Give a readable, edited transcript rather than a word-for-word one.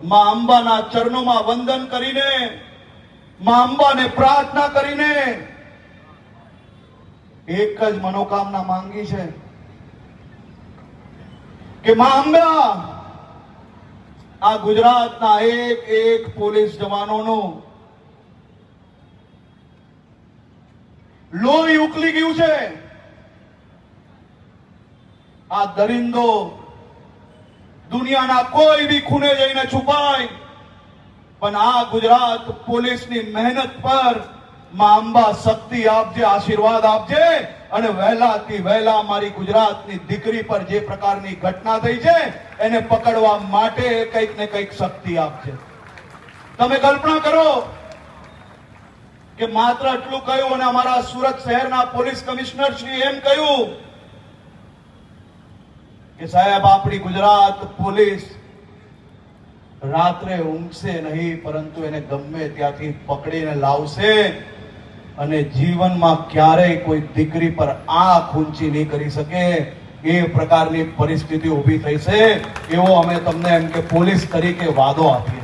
માં અંબાના ચરણોમાં વંદન કરીને, માં અંબાને પ્રાર્થના કરીને એક જ મનોકામના માંગી છે કે માં અંબા આ ગુજરાતના એક એક પોલીસ જવાનોનું લોહી ઉકલી ગયું છે. આ દરિંદો દુનિયાના કોઈ બી ખૂણે જઈને છુપાય, પણ આ ગુજરાત પોલીસની મહેનત પર માં અંબા શક્તિ આપજે, આશીર્વાદ આપજે અને વહેલાથી વહેલા મારી ગુજરાતની દીકરી પર જે પ્રકારની ઘટના થઈ છે એને પકડવા માટે કંઈક ને કંઈક શક્તિ આપજે. તમે કલ્પના કરો કે માત્ર એટલું કહ્યું અને અમારા સુરત શહેરના પોલીસ કમિશનર શ્રી એમ કહ્યું કે સાહેબ આપણી ગુજરાત પોલીસ રાત્રે ઊંઘશે નહીં, પરંતુ એને ગમે ત્યાંથી પકડીને લાવશે અને જીવનમાં ક્યારેય કોઈ દીકરી પર આંખ ઊંચી નહીં કરી શકે એ પ્રકારની પરિસ્થિતિ ઊભી થઈ છે. એવો અમે તમને એમ કે પોલીસ તરીકે વાદો આપીએ.